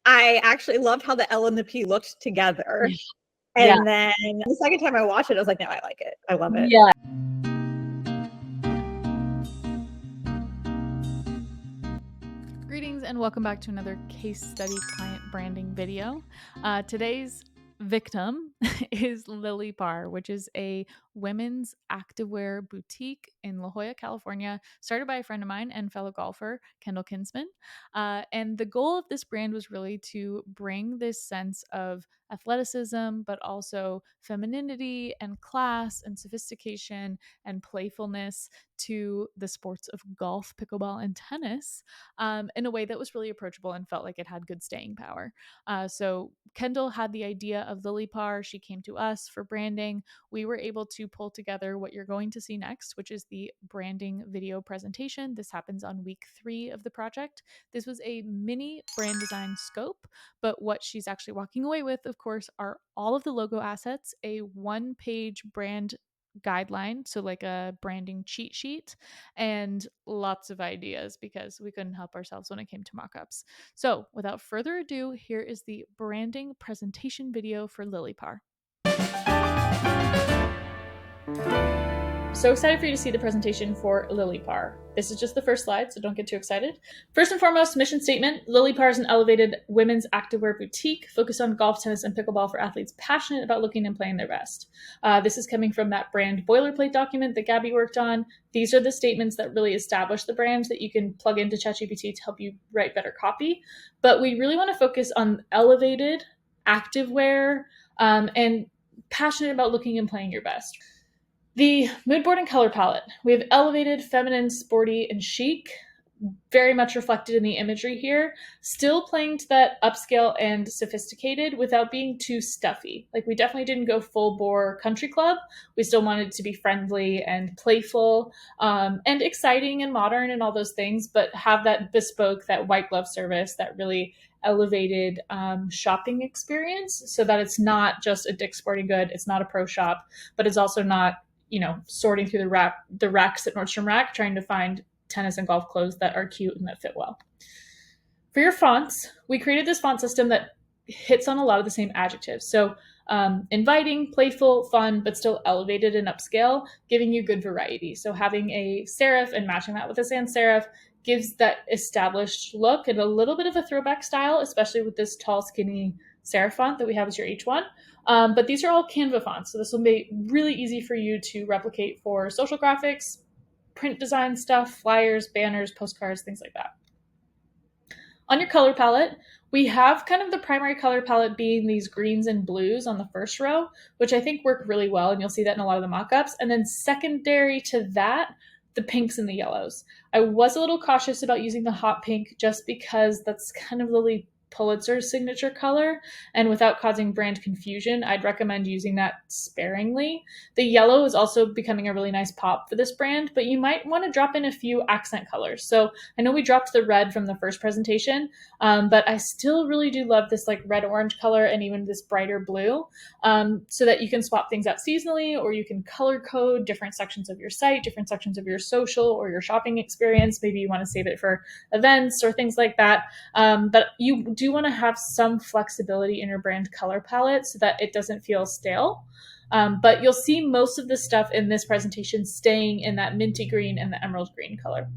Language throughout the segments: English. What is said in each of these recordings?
I actually loved how the L and the P looked together. Yeah. And then the second time I watched it, I was like, no, I like it. I love it. Yeah. Greetings and welcome back to another case study client branding video. Today's victim is Lily Parr, which is a women's activewear boutique in La Jolla, California, started by a friend of mine and fellow golfer, Kendall Kinsman. And the goal of this brand was really to bring this sense of athleticism, but also femininity and class and sophistication and playfulness to the sports of golf, pickleball, and tennis in a way that was really approachable and felt like it had good staying power. So Kendall had the idea of Lily Parr. She came to us for branding. We were able to pull together what you're going to see next, which is the branding video presentation. This happens on week 3 of the project. This was a mini brand design scope, but what she's actually walking away with, of course, are all of the logo assets, a 1-page brand guideline, so like a branding cheat sheet, and lots of ideas because we couldn't help ourselves when it came to mock-ups. So without further ado, here is the branding presentation video for Lily Parr. So excited for you to see the presentation for Lily Parr. This is just the first slide, so don't get too excited. First and foremost, mission statement. Lily Parr is an elevated women's activewear boutique focused on golf, tennis, and pickleball for athletes passionate about looking and playing their best. This is coming from that brand boilerplate document that Gabby worked on. These are the statements that really establish the brand that you can plug into ChatGPT to help you write better copy. But we really want to focus on elevated activewear and passionate about looking and playing your best. The mood board and color palette. We have elevated, feminine, sporty, and chic, very much reflected in the imagery here, still playing to that upscale and sophisticated without being too stuffy. Like, we definitely didn't go full bore country club. We still wanted to be friendly and playful and exciting and modern and all those things, but have that bespoke, that white glove service, that really elevated shopping experience, so that it's not just a Dick's Sporting Good, it's not a pro shop, but it's also not, sorting through the racks at Nordstrom Rack trying to find tennis and golf clothes that are cute and that fit well. For your fonts, we created this font system that hits on a lot of the same adjectives. So inviting, playful, fun, but still elevated and upscale, giving you good variety. So having a serif and matching that with a sans serif gives that established look and a little bit of a throwback style, especially with this tall, skinny serif font that we have as your H1. But these are all Canva fonts, so this will be really easy for you to replicate for social graphics, print design stuff, flyers, banners, postcards, things like that. On your color palette, we have kind of the primary color palette being these greens and blues on the first row, which I think work really well, and you'll see that in a lot of the mock-ups. And then secondary to that, the pinks and the yellows. I was a little cautious about using the hot pink just because that's kind of Lily Pulitzer's signature color, and without causing brand confusion, I'd recommend using that sparingly. The yellow is also becoming a really nice pop for this brand, but you might want to drop in a few accent colors. So I know we dropped the red from the first presentation, but I still really do love this like red-orange color and even this brighter blue, so that you can swap things out seasonally, or you can color code different sections of your site, different sections of your social or your shopping experience. Maybe you want to save it for events or things like that. But you do want to have some flexibility in your brand color palette so that it doesn't feel stale. But you'll see most of the stuff in this presentation staying in that minty green and the emerald green color.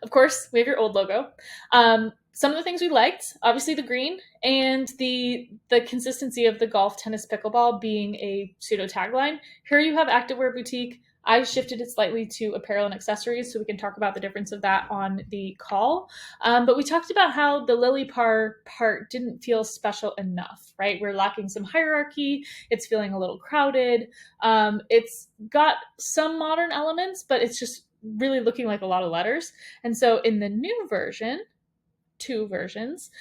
Of course, we have your old logo. Some of the things we liked, obviously the green and the consistency of the golf, tennis, pickleball being a pseudo tagline. Here you have activewear boutique. I shifted it slightly to apparel and accessories, so we can talk about the difference of that on the call. But we talked about how the Lily Parr part didn't feel special enough, right? We're lacking some hierarchy. It's feeling a little crowded. It's got some modern elements, but it's just really looking like a lot of letters. And so in the new version, 2 versions,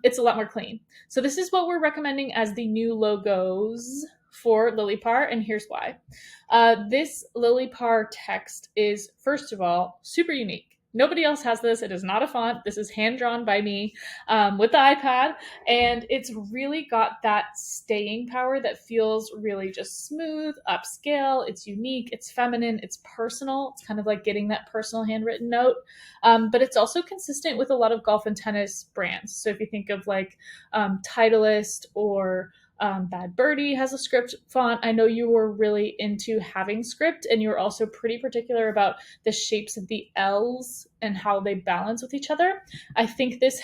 it's a lot more clean. So this is what we're recommending as the new logos for Lily Parr, and here's why. This Lily Parr text is, first of all, super unique. Nobody else has this. It is not a font. This is hand drawn by me with the iPad. And it's really got that staying power that feels really just smooth, upscale. It's unique, it's feminine, it's personal. It's kind of like getting that personal handwritten note. But it's also consistent with a lot of golf and tennis brands. So if you think of like Titleist or Bad Birdie has a script font. I know you were really into having script, and you were also pretty particular about the shapes of the L's and how they balance with each other. I think this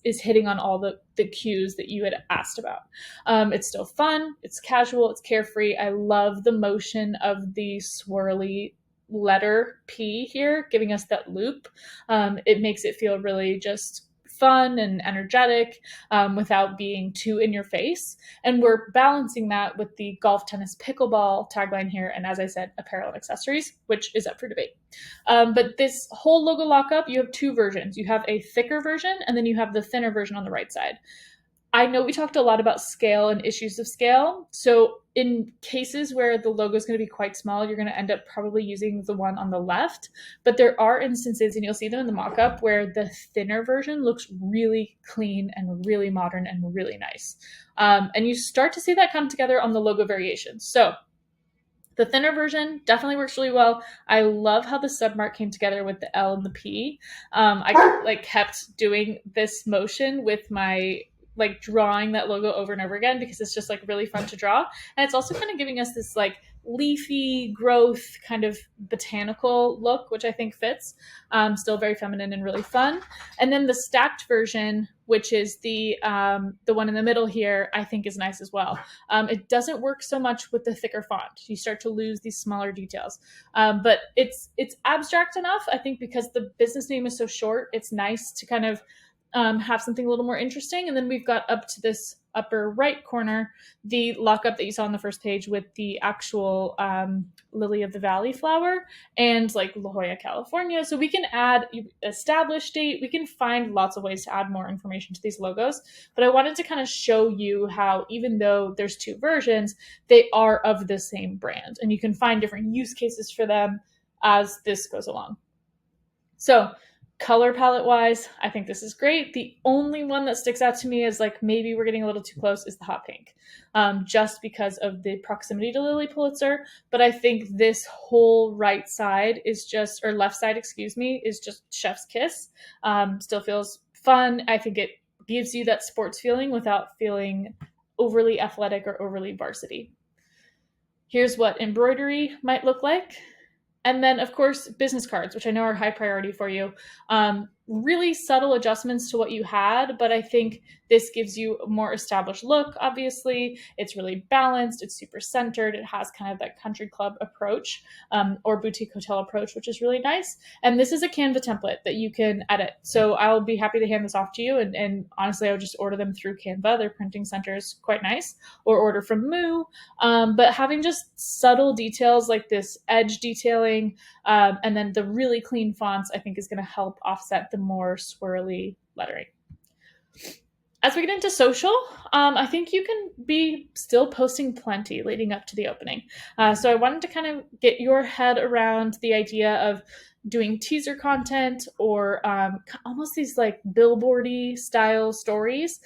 is hitting on all the cues that you had asked about. It's still fun, it's casual, it's carefree. I love the motion of the swirly letter P here, giving us that loop. It makes it feel really just fun and energetic without being too in your face. And we're balancing that with the golf, tennis, pickleball tagline here. And as I said, apparel and accessories, which is up for debate. But this whole logo lockup, you have two versions. You have a thicker version, and then you have the thinner version on the right side. I know we talked a lot about scale and issues of scale. So in cases where the logo is going to be quite small, you're going to end up probably using the one on the left. But there are instances, and you'll see them in the mock-up, where the thinner version looks really clean and really modern and really nice. And you start to see that come together on the logo variations. So the thinner version definitely works really well. I love how the submark came together with the L and the P. I kept doing this motion with my drawing that logo over and over again because it's just really fun to draw. And it's also kind of giving us this leafy growth kind of botanical look, which I think fits. Still very feminine and really fun. And then the stacked version, which is the one in the middle here, I think is nice as well. It doesn't work so much with the thicker font. You start to lose these smaller details. But it's abstract enough, I think, because the business name is so short. It's nice to kind of have something a little more interesting. And then we've got up to this upper right corner, the lockup that you saw on the first page with the actual Lily of the Valley flower and La Jolla, California. So we can add established date. We can find lots of ways to add more information to these logos. But I wanted to kind of show you how, even though there's two versions, they are of the same brand. And you can find different use cases for them as this goes along. So color palette wise, I think this is great. The only one that sticks out to me is maybe we're getting a little too close is the hot pink, just because of the proximity to Lily Pulitzer. But I think this whole right side is just, or left side, excuse me, is just chef's kiss. Still feels fun. I think it gives you that sports feeling without feeling overly athletic or overly varsity. Here's what embroidery might look like. And then, of course, business cards, which I know are high priority for you. Really subtle adjustments to what you had, but I think this gives you a more established look, obviously. It's really balanced. It's super centered. It has kind of that country club approach or boutique hotel approach, which is really nice. And this is a Canva template that you can edit. So I'll be happy to hand this off to you. And honestly, I would just order them through Canva. Their printing center is quite nice. Or order from Moo. But having just subtle details like this edge detailing and then the really clean fonts, I think is going to help offset the more swirly lettering. As we get into social, I think you can be still posting plenty leading up to the opening. So I wanted to kind of get your head around the idea of doing teaser content or almost these billboardy style stories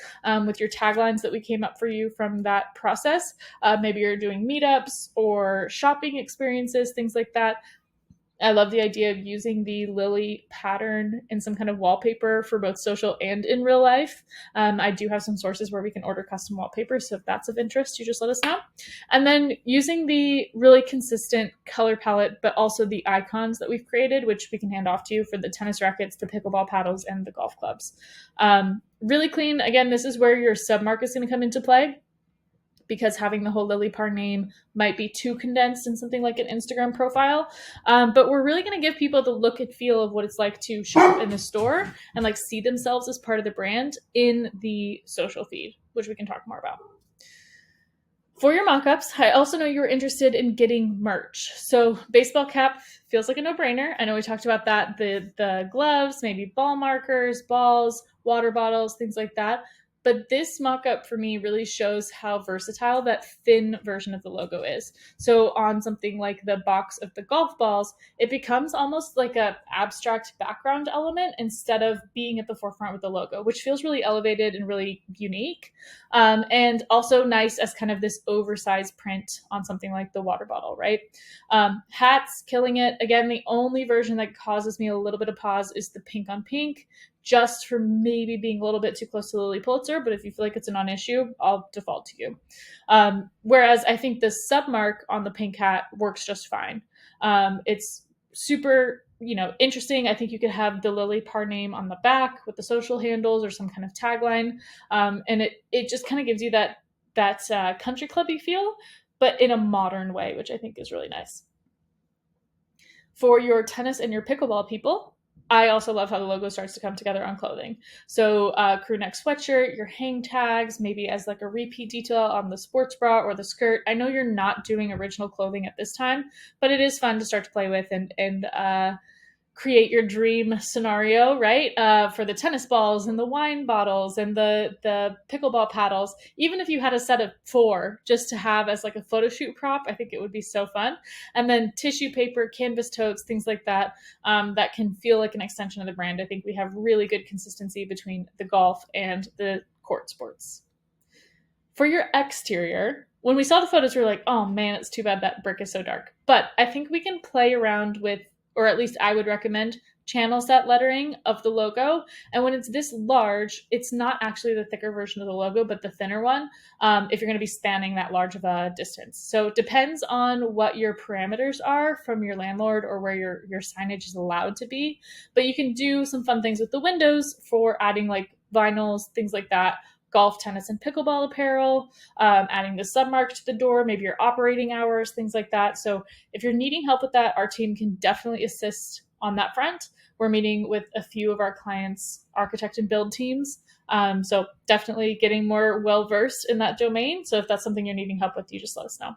with your taglines that we came up for you from that process. Maybe you're doing meetups or shopping experiences, things like that. I love the idea of using the Lily pattern in some kind of wallpaper for both social and in real life. I do have some sources where we can order custom wallpapers, so if that's of interest, you just let us know. And then using the really consistent color palette, but also the icons that we've created, which we can hand off to you for the tennis rackets, the pickleball paddles, and the golf clubs. Really clean. Again, this is where your submark is going to come into play, because having the whole Lily Par name might be too condensed in something like an Instagram profile. But we're really going to give people the look and feel of what it's like to shop in the store and see themselves as part of the brand in the social feed, which we can talk more about. For your mock-ups, I also know you were interested in getting merch. So baseball cap feels like a no-brainer. I know we talked about that, the gloves, maybe ball markers, balls, water bottles, things like that. But this mock-up for me really shows how versatile that thin version of the logo is. So on something like the box of the golf balls, it becomes almost like a abstract background element instead of being at the forefront with the logo, which feels really elevated and really unique. And also nice as kind of this oversized print on something like the water bottle, right? Hats, killing it. Again, the only version that causes me a little bit of pause is the pink on pink, just for maybe being a little bit too close to Lily Pulitzer, but if you feel like it's a non-issue, I'll default to you. Whereas I think the submark on the pink hat works just fine. It's super, interesting. I think you could have the Lily Parr name on the back with the social handles or some kind of tagline. And it just kind of gives you that country clubby feel, but in a modern way, which I think is really nice. For your tennis and your pickleball people, I also love how the logo starts to come together on clothing. So crew neck sweatshirt, your hang tags, maybe as like a repeat detail on the sports bra or the skirt. I know you're not doing original clothing at this time, but it is fun to start to play with and create your dream scenario, right? For the tennis balls and the wine bottles and the pickleball paddles. Even if you had a set of 4 just to have as like a photo shoot prop, I think it would be so fun. And then tissue paper, canvas totes, things like that, that can feel like an extension of the brand. I think we have really good consistency between the golf and the court sports. For your exterior, when we saw the photos, we were like, oh man, it's too bad that brick is so dark. But I think we can play around with, or at least I would recommend, channel set lettering of the logo. And when it's this large, it's not actually the thicker version of the logo, but the thinner one, if you're going to be spanning that large of a distance. So it depends on what your parameters are from your landlord or where your signage is allowed to be. But you can do some fun things with the windows for adding like vinyls, things like that. Golf, tennis, and pickleball apparel, adding the submark to the door, maybe your operating hours, things like that. So if you're needing help with that, our team can definitely assist on that front. We're meeting with a few of our clients' architect and build teams. So definitely getting more well-versed in that domain. So if that's something you're needing help with, you just let us know.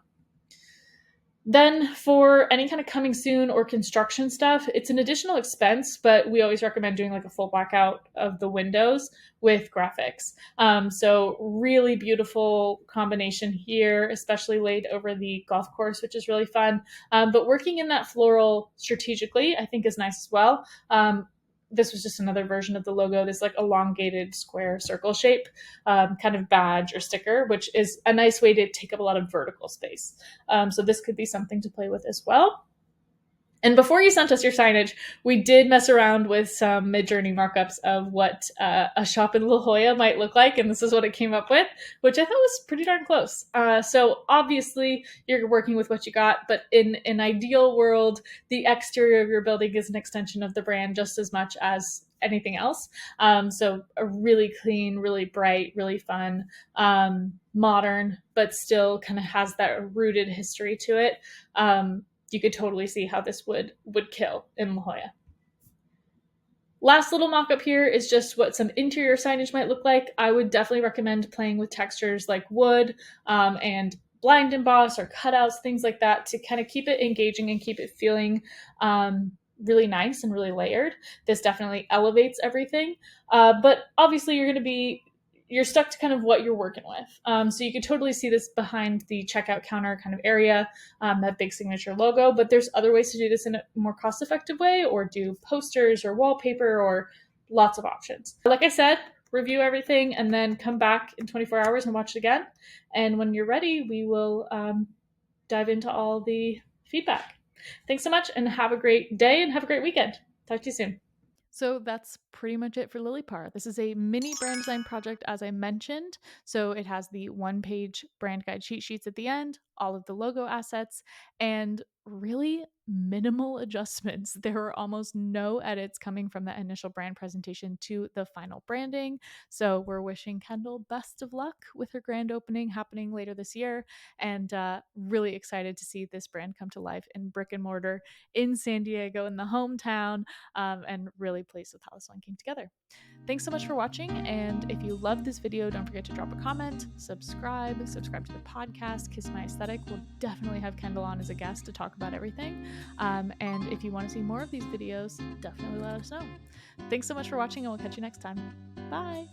Then for any kind of coming soon or construction stuff, it's an additional expense, but we always recommend doing like a full blackout of the windows with graphics. So really beautiful combination here, especially laid over the golf course, which is really fun. But working in that floral strategically, I think is nice as well. This was just another version of the logo, this like elongated square circle shape, kind of badge or sticker, which is a nice way to take up a lot of vertical space. So this could be something to play with as well. And before you sent us your signage, we did mess around with some Midjourney markups of what a shop in La Jolla might look like, and this is what it came up with, which I thought was pretty darn close. So obviously, you're working with what you got, but in an ideal world, the exterior of your building is an extension of the brand just as much as anything else. So a really clean, really bright, really fun, modern, but still kind of has that rooted history to it. You could totally see how this would kill in La Jolla. Last little mock-up here is just what some interior signage might look like. I would definitely recommend playing with textures like wood and blind emboss or cutouts, things like that, to kind of keep it engaging and keep it feeling really nice and really layered. This definitely elevates everything. But obviously you're stuck to kind of what you're working with. So you could totally see this behind the checkout counter kind of area, that big signature logo, but there's other ways to do this in a more cost-effective way, or do posters or wallpaper, or lots of options. Like I said, review everything and then come back in 24 hours and watch it again. And when you're ready, we will dive into all the feedback. Thanks so much and have a great day and have a great weekend. Talk to you soon. So that's pretty much it for Lily Parr. This is a mini brand design project, as I mentioned. So it has the 1-page brand guide cheat sheets at the end, all of the logo assets, and really minimal adjustments. There were almost no edits coming from the initial brand presentation to the final branding. So we're wishing Kendall best of luck with her grand opening happening later this year, and really excited to see this brand come to life in brick and mortar in San Diego, in the hometown, and really pleased with how this one came together. Thanks so much for watching, and if you loved this video, don't forget to drop a comment, subscribe to the podcast. Kiss My Aesthetic will definitely have Kendall on as a guest to talk about everything. And if you want to see more of these videos, definitely let us know. Thanks so much for watching, and we'll catch you next time. Bye!